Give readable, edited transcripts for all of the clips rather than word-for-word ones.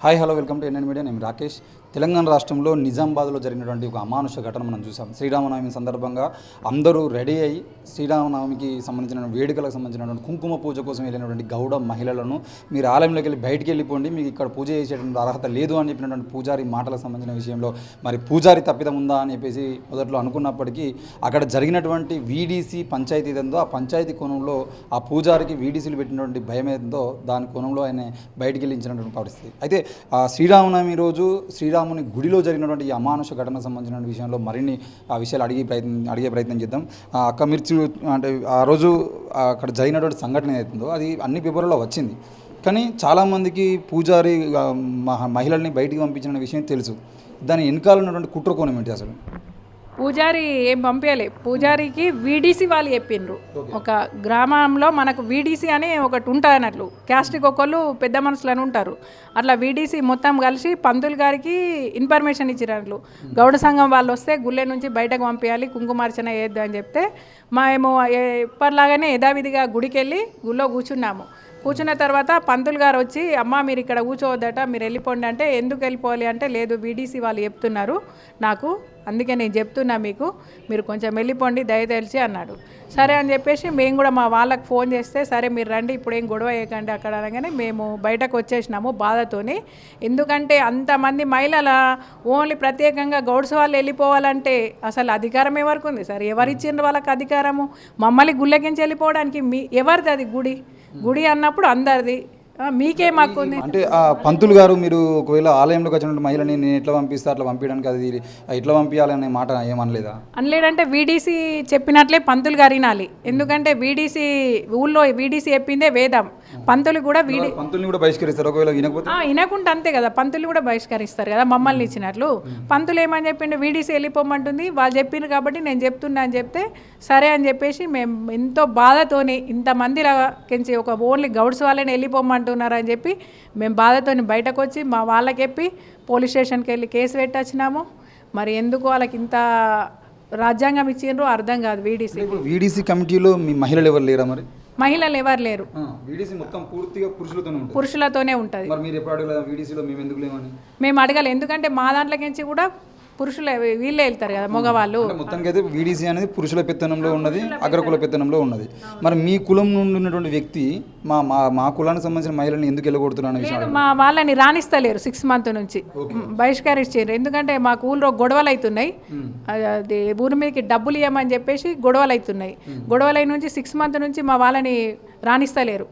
Hi hello welcome to NN media. నేను రాకేష్. తెలంగాణ రాష్ట్రంలో నిజామాబాద్లో జరిగినటువంటి ఒక అమానుష ఘటన మనం చూసాం. శ్రీరామనవమి సందర్భంగా అందరూ రెడీ అయ్యి శ్రీరామనవమికి సంబంధించిన వేడుకలకు సంబంధించినటువంటి కుంకుమ పూజ కోసం వెళ్ళినటువంటి గౌడ మహిళలను మీరు ఆలయంలోకి వెళ్ళి బయటికి వెళ్ళిపోండి, మీకు ఇక్కడ పూజ చేసేటువంటి అర్హత లేదు అని చెప్పినటువంటి పూజారి మాటలకు సంబంధించిన విషయంలో మరి పూజారి తప్పిదం ఉందా అని చెప్పేసి మొదట్లో అనుకున్నప్పటికీ అక్కడ జరిగినటువంటి వీడీసీ పంచాయతీ ఏదో ఆ పంచాయతీ కోణంలో ఆ పూజారికి వీడీసీలు పెట్టినటువంటి భయం ఏదో దాని కోణంలో ఆయన బయటికి వెళ్ళించినటువంటి పరిస్థితి. అయితే శ్రీరామనవమి రోజు శ్రీరాముని గుడిలో జరిగినటువంటి ఈ అమానుష ఘటనకు సంబంధించిన విషయంలో మరిన్ని ఆ విషయాలు అడిగే ప్రయత్నం చేద్దాం. అక్క మిర్చి అంటే ఆ రోజు అక్కడ జరిగినటువంటి సంఘటన ఏదైతుందో అది అన్ని పేపర్లలో వచ్చింది, కానీ చాలామందికి పూజారి మహిళల్ని బయటికి పంపించిన విషయం తెలుసు. దాని వెనకాల ఉన్నటువంటి కుట్ర కోణం ఏంటి అసలు? పూజారి ఏం పంపించలే, పూజారికి వీడీసీ వాళ్ళు చెప్పిండ్రు. ఒక గ్రామంలో మనకు వీడీసీ అని ఒకటి ఉంటుంది అన్నట్లు, క్యాస్ట్కి ఒకళ్ళు పెద్ద మనుషులని ఉంటారు. అట్లా వీడీసీ మొత్తం కలిసి పంతులు గారికి ఇన్ఫర్మేషన్ ఇచ్చినట్లు, గౌడ సంఘం వాళ్ళు వస్తే గుళ్ళె నుంచి బయటకు పంపించాలి, కుంకుమార్చన వేయద్దు అని చెప్తే మేము ఎప్పటిలాగానే యథావిధిగా గుడికి వెళ్ళి గుళ్ళో కూర్చున్నాము. కూర్చున్న తర్వాత పంతులు గారు వచ్చి, అమ్మ మీరు ఇక్కడ కూర్చోవద్దట, మీరు వెళ్ళిపోండి అంటే, ఎందుకు వెళ్ళిపోవాలి అంటే, లేదు వీడీసీ వాళ్ళు చెప్తున్నారు నాకు, అందుకే నేను చెప్తున్నా మీకు, మీరు కొంచెం వెళ్ళిపోండి దయతెలిచి అన్నాడు. సరే అని చెప్పేసి మేము కూడా మా వాళ్ళకి ఫోన్ చేస్తే, సరే మీరు రండి ఇప్పుడు ఏం గొడవ వేయకండి అక్కడ అనగానే మేము బయటకు వచ్చేసినాము బాధతోని. ఎందుకంటే అంతమంది మహిళల ఓన్లీ ప్రత్యేకంగా గౌడ్స్ వాళ్ళు వెళ్ళిపోవాలంటే అసలు అధికారం ఎవరికి ఉంది సార్? ఎవరిచ్చిండ్రు వాళ్ళకి అధికారము? మమ్మల్ని గుళ్ళకించి వెళ్ళిపోవడానికి ఎవరిది అది? గుడి అన్నప్పుడు అందరిది, మీకే మాకు ఉంది అంటే ఆ పంతులు గారు మీరు ఒకవేళ ఆలయంలోకి వచ్చిన మహిళని నేను ఎట్లా పంపిస్తా అట్లా పంపించడానికి అది ఎట్లా పంపించాలనే మాట ఏమనలేదా? అనలేదంటే వీడీసీ చెప్పినట్లే పంతులు గారు వినాలి. ఎందుకంటే వీడీసీ ఊళ్ళో వీడీసీ చెప్పిందే వేదం. పంతులు కూడా పంతుల్ని కూడా బహిష్కరిస్తారు ఒకవేళ వినకపోతే? వినకుంటే అంతే కదా, పంతులు కూడా బహిష్కరిస్తారు కదా మమ్మల్ని ఇచ్చినట్లు. పంతులు ఏమని చెప్పిండు, వీడీసీ వెళ్ళిపోమంటుంది, వాళ్ళు చెప్పిండ్రు కాబట్టి నేను చెప్తున్నా అని చెప్తే సరే అని చెప్పేసి మేము ఎంతో బాధతోని ఇంతమంది కించి ఒక ఓన్లీ గౌడ్స్ వాళ్ళని వెళ్ళిపోమంటున్నారని చెప్పి మేము బాధతో బయటకు వచ్చి మా వాళ్ళకి చెప్పి పోలీస్ స్టేషన్కి వెళ్ళి కేసు పెట్టొచ్చినాము. మరి ఎందుకు వాళ్ళకి ఇంత రాజ్యాంగం ఇచ్చిండ్రో అర్థం కాదు. వీడీసీ కమిటీలో మీ మహిళలు ఎవరు లేరా? మరి మహిళలు ఎవరు లేరు, మొత్తం పూర్తిగా పురుషులతోనే ఉంటుంది. మేము అడగాలి, ఎందుకంటే మా దాంట్లోకించి కూడా పురుషులు వీళ్ళే వెళ్తారు కదా, మగవాళ్ళు. మొత్తానికి అయితే వీడీసీ అనేది పురుషుల పెత్తనంలో ఉన్నది, అగ్రకుల పెత్తనంలో ఉన్నది. మరి మీ కులం నుండి ఉన్నటువంటి వ్యక్తి మా కులానికి సంబంధించిన మహిళల్ని ఎందుకు వెళ్ళగొడుతున్నా విషయం? మా వాళ్ళని రాణిస్తలేరు 6 months నుంచి బహిష్కరించారు. ఎందుకంటే మాకు ఊళ్ళో గొడవలు అవుతున్నాయి, అది ఊరి మీదకి డబ్బులు ఇవ్వమని చెప్పేసి గొడవలు అవుతున్నాయి. గొడవల నుంచి 6 months నుంచి మా వాళ్ళని రాణిస్తలేరు.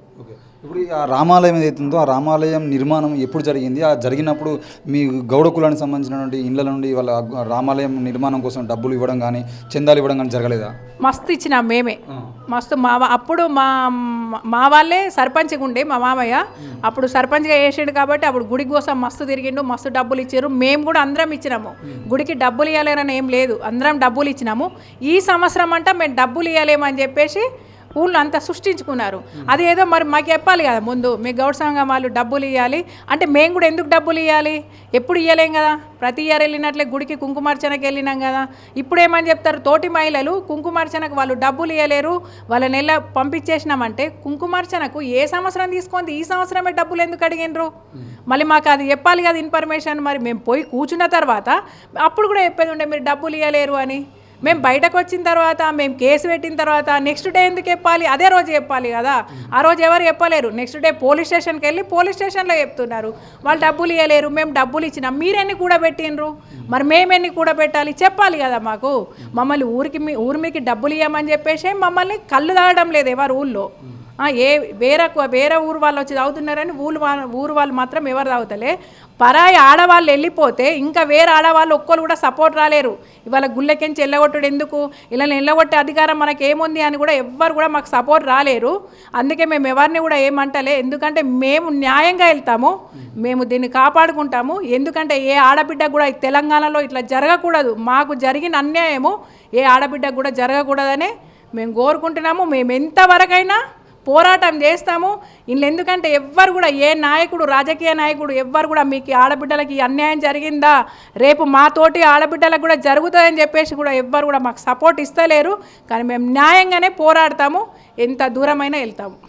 ఇప్పుడు ఆ రామాలయం ఏదైతుందో ఆ రామాలయం నిర్మాణం ఎప్పుడు జరిగింది? ఆ జరిగినప్పుడు మీ గౌడ కులానికి సంబంధించినటువంటి ఇళ్ళ నుండి వాళ్ళ రామాలయం నిర్మాణం కోసం డబ్బులు ఇవ్వడం కానీ చందాలు ఇవ్వడం కానీ జరగలేదా? మస్తు ఇచ్చినాం మేమే, మస్తు. అప్పుడు మా వాళ్ళే సర్పంచ్గా ఉండే మా మామయ్య, అప్పుడు సర్పంచ్గా వేసాడు కాబట్టి అప్పుడు గుడి కోసం మస్తు తిరిగిండు, మస్తు డబ్బులు ఇచ్చారు. మేము కూడా అందరం ఇచ్చినాము, గుడికి డబ్బులు ఇవ్వలేరని ఏం లేదు, అందరం డబ్బులు ఇచ్చినాము. ఈ సంవత్సరం అంట మేము డబ్బులు ఇవ్వలేమని చెప్పేసి ఊళ్ళో అంతా సృష్టించుకున్నారు. అదేదో మరి మాకు చెప్పాలి కదా ముందు, మీ గౌడ సంఘం వాళ్ళు డబ్బులు ఇవ్వాలి అంటే మేము కూడా ఎందుకు డబ్బులు ఇవ్వాలి? ఎప్పుడు ఇవ్వలేం కదా, ప్రతి ఇయర్ వెళ్ళినట్లే గుడికి కుంకుమార్చనకి వెళ్ళినాం కదా. ఇప్పుడు ఏమని చెప్తారు, తోటి మహిళలు కుంకుమార్చనకు వాళ్ళు డబ్బులు ఇవ్వలేరు, వాళ్ళని ఎలా పంపించేసినామంటే కుంకుమార్చనకు ఏ సంవత్సరం తీసుకుంది, ఈ సంవత్సరమే డబ్బులు ఎందుకు అడిగినరు? మళ్ళీ మాకు అది చెప్పాలి కదా ఇన్ఫర్మేషన్. మరి మేము పోయి కూర్చున్న తర్వాత అప్పుడు కూడా చెప్పేది ఉండే మీరు డబ్బులు ఇవ్వలేరు అని. మేము బయటకు వచ్చిన తర్వాత, మేము కేసు పెట్టిన తర్వాత నెక్స్ట్ డే ఎందుకు చెప్పాలి? అదే రోజు చెప్పాలి కదా. ఆ రోజు ఎవరు చెప్పలేరు. నెక్స్ట్ డే పోలీస్ స్టేషన్కి వెళ్ళి పోలీస్ స్టేషన్లో చెప్తున్నారు వాళ్ళు డబ్బులు ఇవ్వలేరు, మేము డబ్బులు ఇచ్చినాం, మీరెన్ని కూడా పెట్టినరు, మరి మేమెన్ని కూడా పెట్టాలి చెప్పాలి కదా మాకు. మమ్మల్ని ఊరి మీకు డబ్బులు ఇవ్వమని చెప్పేసి మమ్మల్ని కళ్ళు తాగడం లేదు ఎవరు ఊళ్ళో. వేరే ఊరు వాళ్ళు వచ్చి తాగుతున్నారని ఊరు వాళ్ళు మాత్రం ఎవరు తాగుతలే. పరాయి ఆడవాళ్ళు వెళ్ళిపోతే ఇంకా వేరే ఆడవాళ్ళు ఒక్కరు కూడా సపోర్ట్ రాలేరు. ఇవాళ గుళ్ళెకించి వెళ్ళగొట్టడు ఎందుకు, ఇలా వెళ్ళగొట్టే అధికారం మనకి ఏముంది అని కూడా ఎవ్వరు కూడా మాకు సపోర్ట్ రాలేరు. అందుకే మేము ఎవరిని కూడా ఏమంటలే, ఎందుకంటే మేము న్యాయంగా వెళ్తాము, మేము దీన్ని కాపాడుకుంటాము. ఎందుకంటే ఏ ఆడబిడ్డ కూడా తెలంగాణలో ఇట్లా జరగకూడదు, మాకు జరిగిన అన్యాయము ఏ ఆడబిడ్డకు కూడా జరగకూడదనే మేము కోరుకుంటున్నాము. మేము ఎంతవరకైనా పోరాటం చేస్తాము ఇందులో. ఎందుకంటే ఎవ్వరు కూడా ఏ నాయకుడు, రాజకీయ నాయకుడు ఎవ్వరు కూడా మీకు ఆడబిడ్డలకి అన్యాయం జరిగిందా, రేపు మాతోటి ఆడబిడ్డలకు కూడా జరుగుతుందని చెప్పేసి కూడా ఎవ్వరు కూడా మాకు సపోర్ట్ ఇస్తలేరు. కానీ మేము న్యాయంగానే పోరాడతాము, ఎంత దూరమైనా వెళ్తాము.